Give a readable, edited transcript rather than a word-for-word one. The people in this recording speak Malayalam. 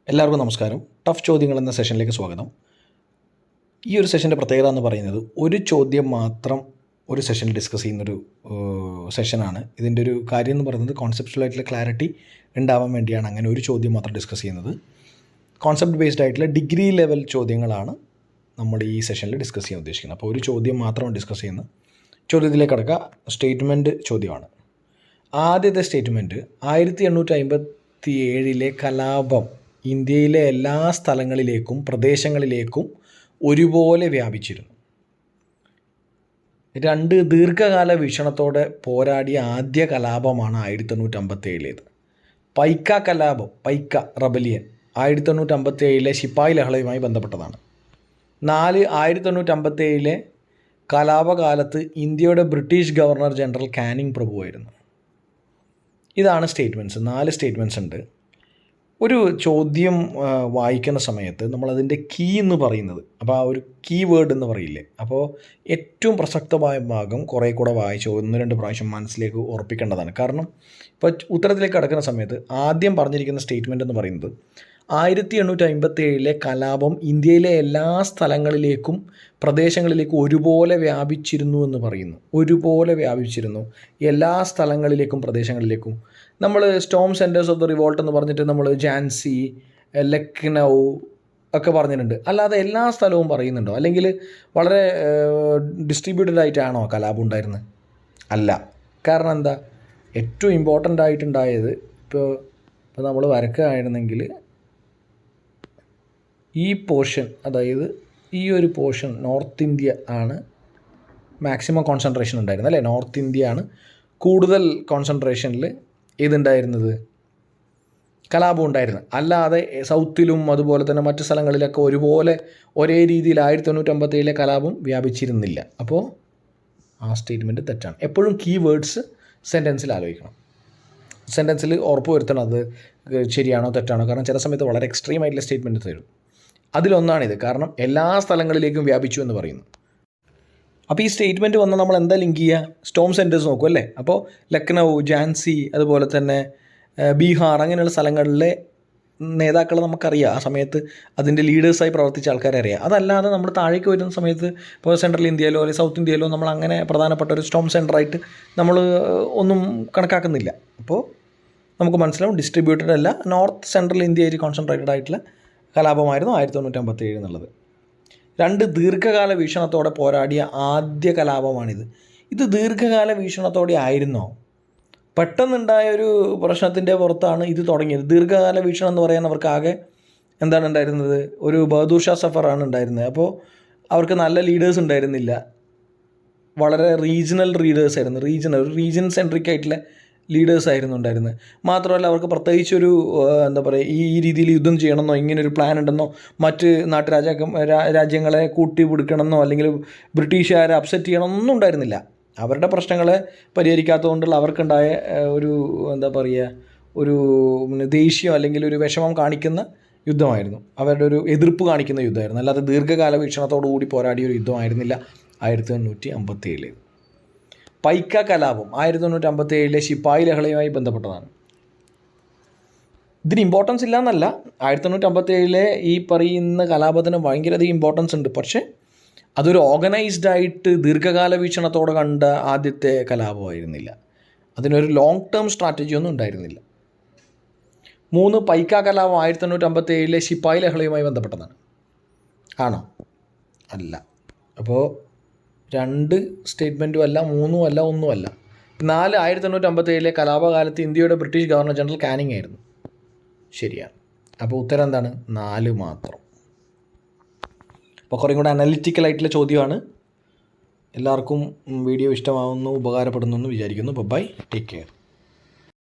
എല്ലാവർക്കും നമസ്കാരം. ടഫ് ചോദ്യങ്ങൾ എന്ന സെഷനിലേക്ക് സ്വാഗതം. ഈ ഒരു സെഷൻ്റെ പ്രത്യേകത എന്ന് പറയുന്നത് ഒരു ചോദ്യം മാത്രം ഒരു സെഷനിൽ ഡിസ്കസ് ചെയ്യുന്നൊരു സെഷനാണ്. ഇതിൻ്റെ ഒരു കാര്യം എന്ന് പറയുന്നത് കോൺസെപ്റ്റുവൽ ആയിട്ടുള്ള ക്ലാരിറ്റി ഉണ്ടാവാൻ വേണ്ടിയാണ് അങ്ങനെ ഒരു ചോദ്യം മാത്രം ഡിസ്കസ് ചെയ്യുന്നത്. കോൺസെപ്റ്റ് ബേസ്ഡ് ആയിട്ടുള്ള ഡിഗ്രി ലെവൽ ചോദ്യങ്ങളാണ് നമ്മൾ ഈ സെഷനിൽ ഡിസ്കസ് ചെയ്യാൻ ഉദ്ദേശിക്കുന്നത്. അപ്പോൾ ഒരു ചോദ്യം മാത്രം ഡിസ്കസ് ചെയ്യുന്ന ചോദ്യത്തിലേക്ക് കടക്കുക. സ്റ്റേറ്റ്മെൻറ്റ് ചോദ്യമാണ്. ആദ്യത്തെ സ്റ്റേറ്റ്മെൻറ്റ് 1857 കലാപം ഇന്ത്യയിലെ എല്ലാ സ്ഥലങ്ങളിലേക്കും പ്രദേശങ്ങളിലേക്കും ഒരുപോലെ വ്യാപിച്ചിരുന്നു. 2 ദീർഘകാല വീക്ഷണത്തോടെ പോരാടിയ ആദ്യ കലാപമാണ് 1857. പൈക്ക കലാപം, പൈക്ക റബലിയൻ 1857 ശിപ്പായി ലഹളയുമായി ബന്ധപ്പെട്ടതാണ്. 4 1857 കലാപകാലത്ത് ഇന്ത്യയുടെ ബ്രിട്ടീഷ് ഗവർണർ ജനറൽ കാനിങ് പ്രഭുവായിരുന്നു. ഇതാണ് സ്റ്റേറ്റ്മെൻറ്റ്സ്. 4 സ്റ്റേറ്റ്മെൻറ്റ്സ് ഉണ്ട്. ഒരു ചോദ്യം വായിക്കുന്ന സമയത്ത് നമ്മളതിൻ്റെ കീ എന്ന് പറയുന്നത്, അപ്പോൾ ആ ഒരു കീ വേർഡ് എന്ന് പറയില്ലേ, അപ്പോൾ ഏറ്റവും പ്രസക്തമായ ഭാഗം കുറേ കൂടെ വായിച്ച് 1-2 പ്രാവശ്യം മനസ്സിലേക്ക് ഉറപ്പിക്കേണ്ടതാണ്. കാരണം ഇപ്പോൾ ഉത്തരത്തിലേക്ക് കടക്കുന്ന സമയത്ത് ആദ്യം പറഞ്ഞിരിക്കുന്ന സ്റ്റേറ്റ്മെൻറ്റ് എന്ന് പറയുന്നത് 1857 കലാപം ഇന്ത്യയിലെ എല്ലാ സ്ഥലങ്ങളിലേക്കും പ്രദേശങ്ങളിലേക്കും ഒരുപോലെ വ്യാപിച്ചിരുന്നു എന്ന് പറയുന്നു. ഒരുപോലെ വ്യാപിച്ചിരുന്നു എല്ലാ സ്ഥലങ്ങളിലേക്കും പ്രദേശങ്ങളിലേക്കും. നമ്മൾ Storm centres of the revolt എന്ന് പറഞ്ഞിട്ട് നമ്മൾ ഝാൻസി, ലക്നൗ ഒക്കെ പറഞ്ഞിട്ടുണ്ട്. അല്ലാതെ എല്ലാ സ്ഥലവും പറയുന്നുണ്ടോ? അല്ലെങ്കിൽ വളരെ ഡിസ്ട്രിബ്യൂട്ടഡ് ആയിട്ടാണോ കലാപം ഉണ്ടായിരുന്നത്? അല്ല. കാരണം എന്താ? ഏറ്റവും ഇമ്പോർട്ടൻ്റ് ആയിട്ടുണ്ടായത് ഇപ്പോൾ നമ്മൾ വരക്കുകയായിരുന്നെങ്കിൽ ഈ പോർഷൻ, അതായത് ഈ ഒരു പോർഷൻ നോർത്ത് ഇന്ത്യ ആണ് മാക്സിമം കോൺസെൻട്രേഷൻ ഉണ്ടായിരുന്നത്, അല്ലേ? നോർത്ത് ഇന്ത്യ ആണ് കൂടുതൽ കോൺസെൻട്രേഷനിൽ ഇതുണ്ടായിരുന്നത്, കലാപം ഉണ്ടായിരുന്നത്. അല്ലാതെ സൗത്തിലും അതുപോലെ തന്നെ മറ്റു സ്ഥലങ്ങളിലൊക്കെ ഒരുപോലെ ഒരേ രീതിയിൽ 1857 കലാപം വ്യാപിച്ചിരുന്നില്ല. അപ്പോൾ ആ സ്റ്റേറ്റ്മെൻറ്റ് തെറ്റാണ്. എപ്പോഴും കീ വേർഡ്സ് സെൻറ്റൻസിൽ ആലോചിക്കണം. സെൻറ്റൻസിൽ ഉറപ്പ് വരുത്തണം അത് ശരിയാണോ തെറ്റാണോ. കാരണം ചില സമയത്ത് വളരെ എക്സ്ട്രീം ആയിട്ടുള്ള സ്റ്റേറ്റ്മെൻറ്റ് തരും. അതിലൊന്നാണിത്. കാരണം എല്ലാ സ്ഥലങ്ങളിലേക്കും വ്യാപിച്ചു എന്ന് പറയുന്നു. അപ്പോൾ ഈ സ്റ്റേറ്റ്മെൻറ്റ് വന്നാൽ നമ്മൾ എന്താ ലിങ്ക് ചെയ്യുക? സ്റ്റോം സെൻറ്റേഴ്സ് നോക്കും, അല്ലേ? അപ്പോൾ ലക്നൗ, ഝാൻസി, അതുപോലെ തന്നെ ബീഹാർ, അങ്ങനെയുള്ള സ്ഥലങ്ങളിലെ നേതാക്കളെ നമുക്കറിയാം. ആ സമയത്ത് അതിൻ്റെ ലീഡേഴ്സായി പ്രവർത്തിച്ച ആൾക്കാരെ അറിയാം. അതല്ലാതെ നമ്മൾ താഴേക്ക് വരുന്ന സമയത്ത് ഇപ്പോൾ സെൻട്രൽ ഇന്ത്യയിലോ അല്ലെങ്കിൽ സൗത്ത് ഇന്ത്യയിലോ നമ്മൾ അങ്ങനെ പ്രധാനപ്പെട്ട ഒരു സ്റ്റോം സെൻറ്ററായിട്ട് നമ്മൾ ഒന്നും കണക്കാക്കുന്നില്ല. അപ്പോൾ നമുക്ക് മനസ്സിലാവും ഡിസ്ട്രിബ്യൂട്ടഡ് അല്ല, നോർത്ത് സെൻട്രൽ ഇന്ത്യയിൽ കോൺസെൻട്രേറ്റഡ് ആയിട്ടുള്ള കലാപമായിരുന്നു 1857 എന്നുള്ളത്. 2 ദീർഘകാല വീക്ഷണത്തോടെ പോരാടിയ ആദ്യ കലാപമാണിത്. ഇത് ദീർഘകാല വീക്ഷണത്തോടെ ആയിരുന്നോ? പെട്ടെന്നുണ്ടായ ഒരു പ്രശ്നത്തിൻ്റെ പുറത്താണ് ഇത് തുടങ്ങിയത്. ദീർഘകാല വീക്ഷണം എന്ന് പറയാൻ അവർക്ക് ആകെ എന്താണ് ഉണ്ടായിരുന്നത്? ഒരു ബഹദൂർ ഷാ സഫറാണ് ഉണ്ടായിരുന്നത്. അപ്പോൾ അവർക്ക് നല്ല ലീഡേഴ്സ് ഉണ്ടായിരുന്നില്ല. വളരെ റീജിയണൽ ലീഡേഴ്സ് ആയിരുന്നു. റീജിയൻ സെൻട്രിക് ആയിട്ടുള്ള ലീഡേഴ്സ് ആയിരുന്നു ഉണ്ടായിരുന്നത്. മാത്രമല്ല അവർക്ക് പ്രത്യേകിച്ചൊരു എന്താ പറയുക, ഈ രീതിയിൽ യുദ്ധം ചെയ്യണമെന്നോ ഇങ്ങനൊരു പ്ലാൻ ഉണ്ടെന്നോ മറ്റ് രാജ്യങ്ങളെ കൂട്ടിപ്പിടിക്കണമെന്നോ അല്ലെങ്കിൽ ബ്രിട്ടീഷുകാരെ അപ്സെറ്റ് ചെയ്യണമെന്നൊന്നും ഉണ്ടായിരുന്നില്ല. അവരുടെ പ്രശ്നങ്ങളെ പരിഹരിക്കാത്തതുകൊണ്ടുള്ള അവർക്കുണ്ടായ ഒരു എന്താ പറയുക, ഒരു ദേഷ്യം അല്ലെങ്കിൽ ഒരു വിഷമം കാണിക്കുന്ന യുദ്ധമായിരുന്നു. അവരുടെ ഒരു എതിർപ്പ് കാണിക്കുന്ന യുദ്ധമായിരുന്നു. അല്ലാതെ ദീർഘകാല വീക്ഷണത്തോടു കൂടി പോരാടിയ ഒരു യുദ്ധമായിരുന്നില്ല 1857. പൈക്ക കലാപം 1857 ശിപ്പായി ലഹളയുമായി ബന്ധപ്പെട്ടതാണ്. ഇതിന് ഇമ്പോർട്ടൻസ് ഇല്ല എന്നല്ല. 1857 ഈ പറയുന്ന കലാപത്തിന് ഭയങ്കരധികം ഇമ്പോർട്ടൻസ് ഉണ്ട്. പക്ഷേ അതൊരു ഓർഗനൈസ്ഡ് ആയിട്ട് ദീർഘകാല വീക്ഷണത്തോടെ കണ്ട ആദ്യത്തെ കലാപമായിരുന്നില്ല. അതിനൊരു ലോങ് ടേം സ്ട്രാറ്റജി ഒന്നും ഉണ്ടായിരുന്നില്ല. 3 പൈക്ക കലാപം 1857 ശിപ്പായി ലഹളയുമായി ബന്ധപ്പെട്ടതാണ്. ആണോ? അല്ല. അപ്പോൾ 2 സ്റ്റേറ്റ്മെൻറ്റും അല്ല, 3 അല്ല, 1 അല്ല. 4 1857 കലാപകാലത്ത് ഇന്ത്യയുടെ ബ്രിട്ടീഷ് ഗവർണർ ജനറൽ കാനിങ് ആയിരുന്നു. ശരിയാണ്. അപ്പോൾ ഉത്തരം എന്താണ്? 4 മാത്രം. അപ്പോൾ കുറേ കൂടെ അനലിറ്റിക്കലായിട്ടുള്ള ചോദ്യമാണ്. എല്ലാവർക്കും വീഡിയോ ഇഷ്ടമാവുന്നു, ഉപകാരപ്പെടുന്നു എന്ന് വിചാരിക്കുന്നു. Bye, take care.